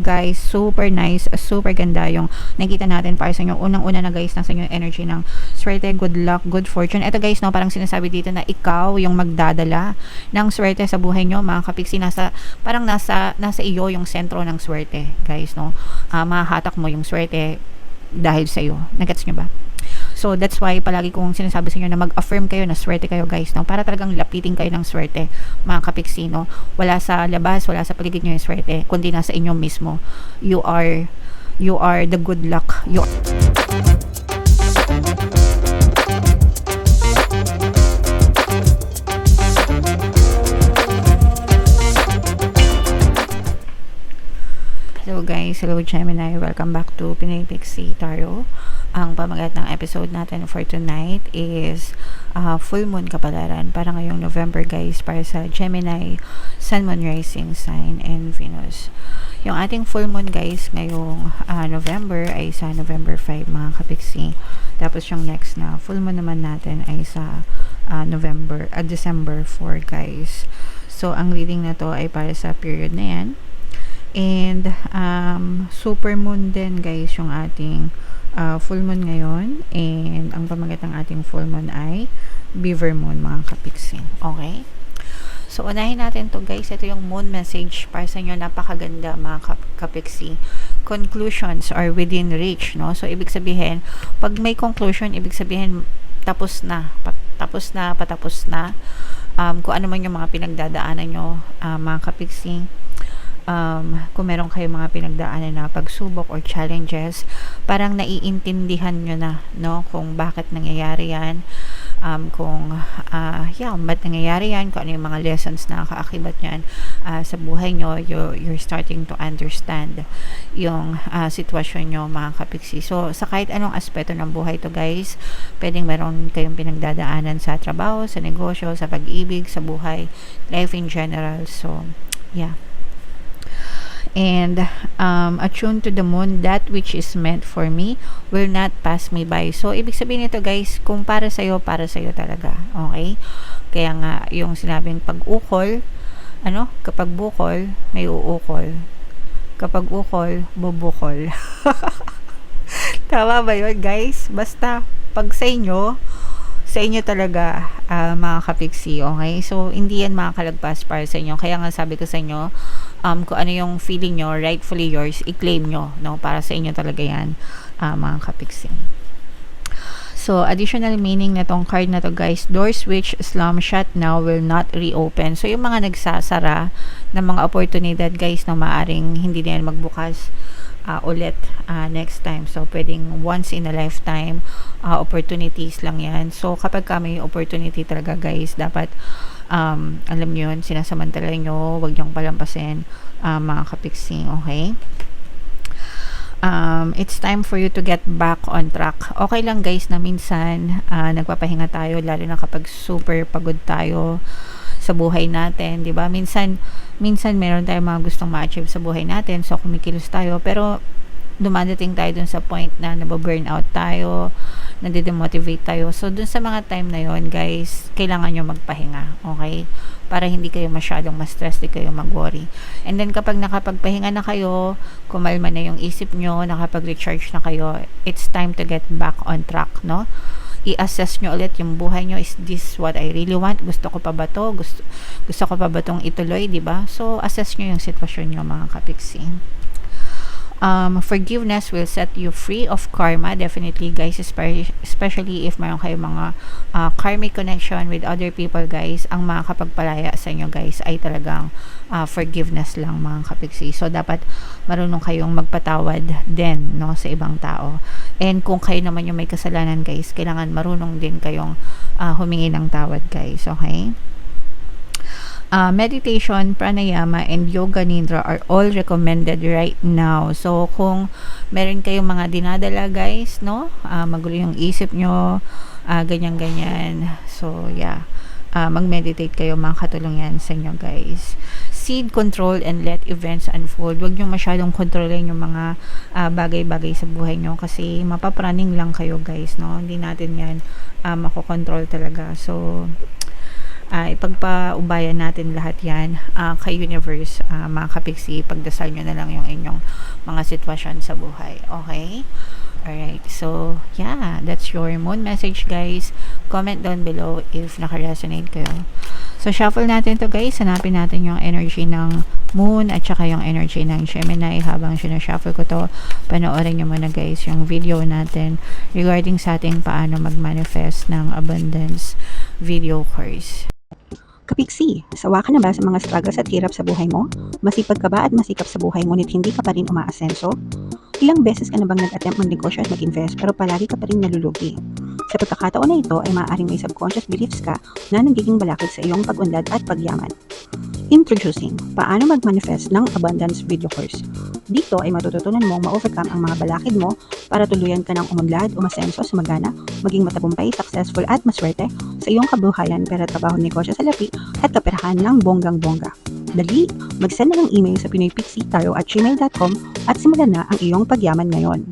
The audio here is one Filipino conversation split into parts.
guys, super nice, super ganda yung nakita natin para sa inyo. Unang-una na guys, nasa inyo yung energy ng swerte, good luck, good fortune. Ito guys, no, parang sinasabi dito na ikaw yung magdadala ng swerte sa buhay nyo, mga kapiksi. Parang nasa iyo yung sentro ng swerte, guys, no. Mahahatak mo yung swerte dahil sa iyo. Nagets nyo ba? So, that's why palagi kong sinasabi sa inyo na mag-affirm kayo na swerte kayo, guys, no? Para talagang lapitin kayo ng swerte, mga kapiksi, no? Wala sa labas, wala sa paligid nyo yung swerte, kundi nasa inyo mismo. You are the good luck. Hello guys, hello Gemini, welcome back to Pinay Pixie Tarot. Ang pamagat ng episode natin for tonight is full moon kapalaran para ngayong November guys, para sa Gemini, Sun, Moon, Rising Sign, and Venus. Yung ating full moon guys ngayong November ay sa November 5 mga kapiksi. Tapos yung next na full moon naman natin ay sa December 4 guys. So ang reading na to ay para sa period na yan. And super moon din guys yung ating full moon ngayon, and ang pamagat ng ating full moon ay beaver moon mga kapiksin. Okay, so unahin natin to guys. Ito yung moon message para sa inyo, napakaganda mga kapiksi. Conclusions are within reach, no? So ibig sabihin, pag may conclusion, ibig sabihin patapos na. Kung ano man yung mga pinagdadaanan nyo, mga kapiksi. Kung meron kayong mga pinagdaanan na pagsubok or challenges, parang naiintindihan nyo na, no, kung bakit nangyayari yan, ba't nangyayari yan, kung ano yung mga lessons na kaakibat yan sa buhay nyo. You're starting to understand yung sitwasyon nyo mga kapiksi. So sa kahit anong aspeto ng buhay to guys, pwedeng meron kayong pinagdadaanan sa trabaho, sa negosyo, sa pag-ibig, sa buhay, life in general. So yeah. And attuned to the moon, that which is meant for me will not pass me by. So ibig sabihin nito guys, kung para sa'yo talaga. Okay, kaya nga yung sinabing pag-ukol, kapag bukol may uukol, kapag ukol bubukol. Tama ba yun guys? Basta pag sa inyo talaga mga kapiksi. Okay, so hindi yan makakalagpas para sa inyo. Kaya nga sabi ko sa inyo, kung ano yung feeling nyo, rightfully yours, i-claim nyo, no? Para sa inyo talaga yan, mga kapiksi. So, additional meaning na tong card na to guys, doors which slam shut now will not reopen. So, yung mga nagsasara ng mga oportunidad guys na maaring hindi na yan magbukas ulit next time. So, pwedeng once in a lifetime opportunities lang yan. So, kapag may opportunity talaga guys, dapat alam nyo yun, sinasamantala nyo, huwag nyong palampasin, mga kapiksi. Okay, it's time for you to get back on track. Okay lang guys na minsan nagpapahinga tayo, lalo na kapag super pagod tayo sa buhay natin, di ba? Minsan meron tayong mga gustong ma-achieve sa buhay natin, so kumikilos tayo, pero dumadating tayo dun sa point na nababurnout tayo, nade-demotivate tayo. So dun sa mga time na yon guys, kailangan nyo magpahinga, okay? Para hindi kayo masyadong ma-stress, di kayo mag-worry. And then kapag nakapagpahinga na kayo, kumalma na yung isip nyo, nakapag-recharge na kayo, it's time to get back on track, no? I-assess nyo ulit yung buhay nyo. Is this what I really want? Gusto ko pa ba to? Gusto ko pa ba tong ituloy, di ba? So assess nyo yung sitwasyon nyo mga kapiksi. Forgiveness will set you free of karma, definitely guys, especially if mayroon kayong mga karmic connection with other people guys. Ang makakapagpalaya sa inyo guys ay talagang forgiveness lang mga kapiksi. So dapat marunong kayong magpatawad din, no, sa ibang tao. And kung kayo naman yung may kasalanan guys, kailangan marunong din kayong humingi ng tawad guys. Okay, meditation, pranayama, and yoga nidra are all recommended right now. So kung meron kayong mga dinadala guys, no, magulo yung isip nyo, ganyan. So yeah, mag-meditate kayo, makakatulong yan sa inyo guys. Seed control and let events unfold. Huwag nyo masyadong kontrolin yung mga bagay-bagay sa buhay nyo, kasi mapapraning lang kayo guys, no? Hindi natin yan makokontrol talaga. So ipagpaubayan natin lahat yan kay universe, mga kapiksi. Pagdasal nyo na lang yung inyong mga sitwasyon sa buhay. Okay? Alright, so yeah, that's your moon message, guys. Comment down below if naka-resonate kayo. So shuffle natin to, guys. Hanapin natin yung energy ng moon at saka yung energy ng Gemini. Habang sinashuffle ko to, panoorin nyo muna, guys, yung video natin regarding sa ating paano mag-manifest ng abundance video course. Kapiksi, sawa ka na ba sa mga struggles at hirap sa buhay mo? Masipag ka ba at masikap sa buhay ngunit hindi ka pa rin umaasenso? Ilang beses ka na bang nag-attempt mag-negosyo at mag-invest pero palagi ka pa rin nalulugi? Sa pagkakataon na ito ay maaaring may subconscious beliefs ka na nagiging balakid sa iyong pag-unlad at pagyaman. Introducing, paano mag-manifest ng abundance video course. Dito ay matututunan mong ma-overcome ang mga balakid mo para tuluyan ka ng umunlad, umasenso, sumagana, maging matagumpay, successful at maswerte sa iyong kabuhayan, pera, trabaho, negosyo, salapi at kaperahan ng bonggang-bongga. Dali, mag-send na ng email sa pinoypixie@gmail.com at simulan na ang iyong pagyaman ngayon.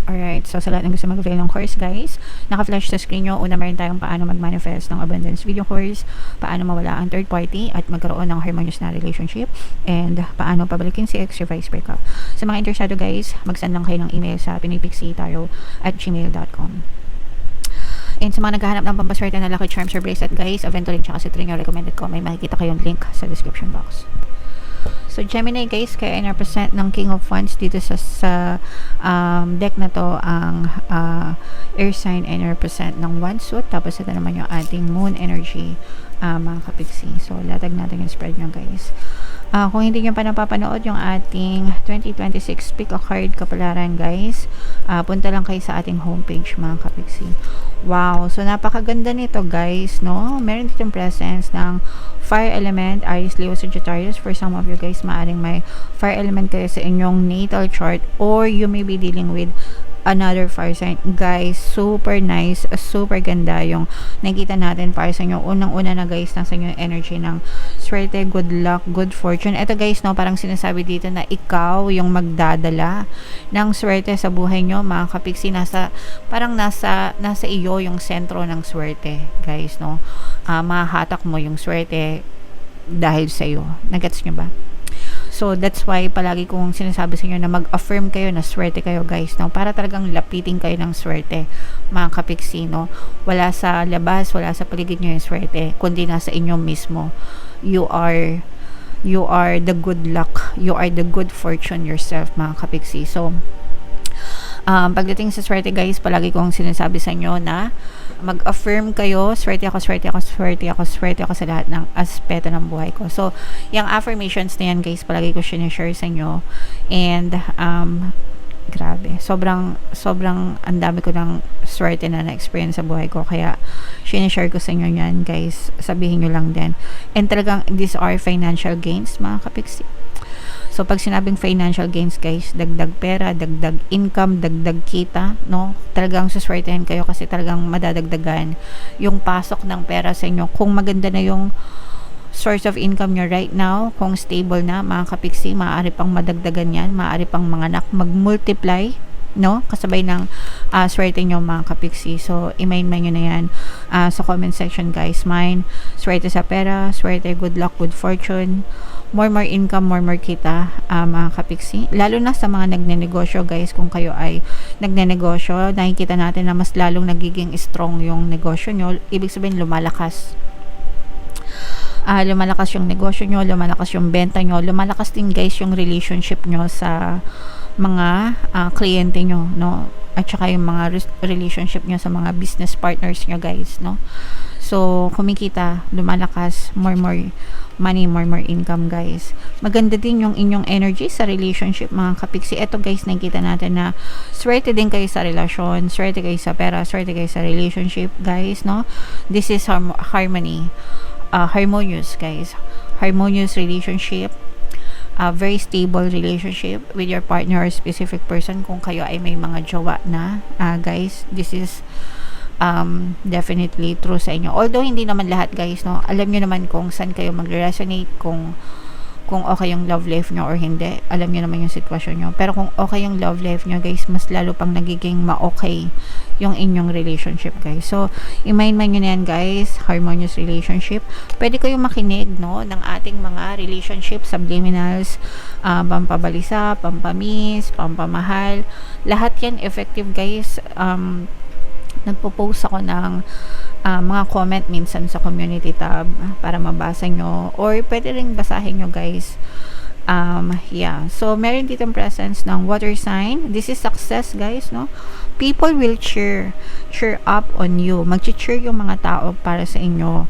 Alright, so sa lahat ng gusto mag-avail ng course, guys, naka-flash sa screen nyo. Una, meron tayong paano mag-manifest ng abundance video course, paano mawala ang third party at magkaroon ng harmonious na relationship, and paano pabalikin si ex, revise, breakup. Sa mga interesado, guys, mag-send lang kayo ng email sa pinoypixie@gmail.com. And sa mga naghahanap ng pampaswerte na lucky charms or bracelet, guys, Aventurin tsaka Citrine yung recommended ko. May makikita kayong link sa description box. So Gemini, guys, kaya na-represent ng King of Wands dito sa deck na to ang air sign, ay na-represent ng Wands suit. Tapos ito naman yung ating moon energy, mga kapiksi. So latag natin yung spread nyo, guys. Kung hindi nyo pa napapanood yung ating 2026 pick a card kapalaran, guys, punta lang kayo sa ating homepage, mga kapiksi. Wow, so napakaganda nito, guys, no? Meron ditong presence ng fire element, Aries, Leo, Sagittarius. For some of you, guys, maaring may fire element kayo sa inyong natal chart, or you may be dealing with another fire sign. Guys, super nice, super ganda yung nakikita natin para sa inyo. Unang-una na, guys, nasa inyo yung energy ng swerte, good luck, good fortune. Ito, guys, no, parang sinasabi dito na ikaw yung magdadala ng swerte sa buhay nyo, mga kapiksi. Parang nasa iyo yung sentro ng swerte, guys, no. Mahahatak mo yung swerte dahil sa iyo. Nagets nyo ba? So, that's why palagi kong sinasabi sa inyo na mag-affirm kayo na swerte kayo, guys, no? Para talagang lapitin kayo ng swerte, mga kapiksi, no? Wala sa labas, wala sa paligid nyo yung swerte, kundi nasa inyo mismo. You are the good luck. You are the good fortune yourself, mga kapiksi. So, pagdating sa swerte, guys, palagi kong sinasabi sa inyo na mag-affirm kayo, swerte ako, swerte ako, swerte ako, swerte ako sa lahat ng aspeto ng buhay ko. So, yung affirmations na yan, guys, palagi ko sinishare sa inyo. And, grabe, sobrang ang dami ko ng swerte na na-experience sa buhay ko. Kaya, sinishare ko sa inyo yan, guys. Sabihin nyo lang din. And talagang, these are financial gains, mga kapiksi. So, pag sinabing financial gains, guys, dagdag pera, dagdag income, dagdag kita, no? Talagang suswertehan kayo kasi talagang madadagdagan yung pasok ng pera sa inyo. Kung maganda na yung source of income nyo right now, kung stable na, mga kapiksi, maaari pang madagdagan yan, maaari pang manganak, mag-multiply, no? Kasabay ng swerte nyo, mga kapiksi. So, i-main-main nyo na yan sa comment section, guys. Mine, swerte sa pera, swerte, good luck, good fortune, more income, more kita, mga kapiksi. Lalo na sa mga nagnenegosyo, guys, kung kayo ay nagnenegosyo, nakikita natin na mas lalong nagiging strong yung negosyo nyo. Ibig sabihin, lumalakas yung negosyo nyo, lumalakas yung benta nyo, lumalakas din, guys, yung relationship nyo sa mga kliyente nyo, no? At saka yung mga relationship nyo sa mga business partners nyo, guys, no? So, kumikita, lumalakas, more money, more income, guys. Maganda din yung inyong energy sa relationship, mga kapiksi. Eto, guys, nakikita natin na swerte din kayo sa relasyon, swerte kayo sa pera, swerte kayo sa relationship, guys, no? This is harmony. Harmonious, guys. Harmonious relationship. Very stable relationship with your partner or specific person. Kung kayo ay may mga jowa na, guys, this is definitely true sa inyo. Although hindi naman lahat, guys, no, alam nyo naman kung saan kayo mag-resonate, kung kung okay yung love life nyo or hindi. Alam nyo naman yung sitwasyon nyo. Pero kung okay yung love life nyo, guys, mas lalo pang nagiging ma-okay yung inyong relationship, guys. So, i-mind nyo na yan, guys. Harmonious relationship. Pwede kayong makinig, no, ng ating mga relationship subliminals, pampabalisa, pampamiss, pampamahal. Lahat yan effective, guys. Nagpo-post ako ng mga comment minsan sa community tab para mabasa nyo, or pwede rin basahin nyo, guys. Yeah, so meron ditong presence ng water sign. This is success, guys, no? People will cheer up on you. Mag-cheer yung mga tao para sa inyo,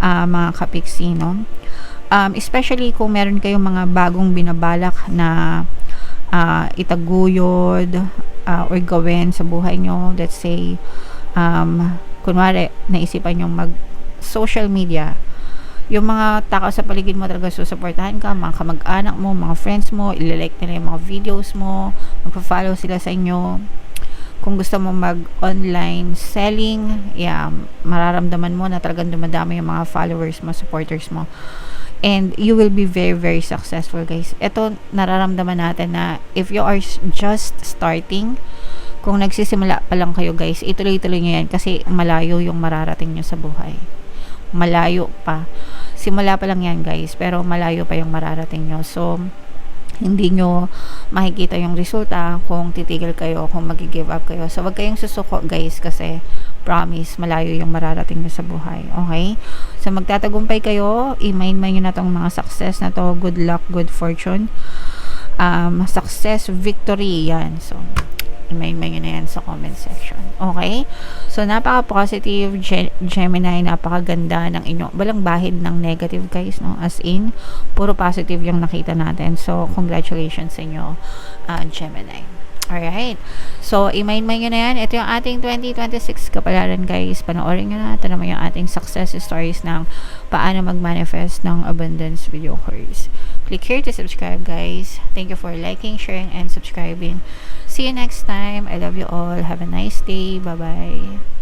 mga kapiksi, no? Especially kung meron kayong mga bagong binabalak na itaguyod or gawin sa buhay nyo. Let's say kunwari naisipan yung mag social media, yung mga tao sa paligid mo talaga susuportahan ka, mga kamag-anak mo, mga friends mo, ililike nila yung mga videos mo, magpa-follow sila sa inyo. Kung gusto mo mag-online selling, yeah, mararamdaman mo na talagang dumadami yung mga followers mo, supporters mo. And you will be very, very successful, guys. Ito, nararamdaman natin na if you are just starting, kung nagsisimula pa lang kayo, guys, ituloy-tuloy nyo yan kasi malayo yung mararating nyo sa buhay. Malayo pa. Simula pa lang yan, guys, pero malayo pa yung mararating nyo. So, hindi nyo makikita yung resulta kung titigil kayo, kung mag-give up kayo. So, wag kayong susuko, guys, kasi promise, malayo yung mararating nyo sa buhay. Okay? So, magtatagumpay kayo. I-mind nyo na tong mga success na to. Good luck, good fortune. Success, victory. Yan. So, i-mind nyo na yan sa comment section. Okay? So, napaka-positive, Gemini, napakaganda ng inyong, walang bahid ng negative, guys, no? As in, puro positive yung nakita natin. So, congratulations sa inyo, Gemini. Alright. So, i-mind nyo na yan. Ito yung ating 2026 kapalaran, guys. Panoorin nyo na. Ito naman yung ating success stories ng paano mag-manifest ng abundance video course. Click here to subscribe, guys. Thank you for liking, sharing, and subscribing. See you next time. I love you all. Have a nice day. Bye-bye.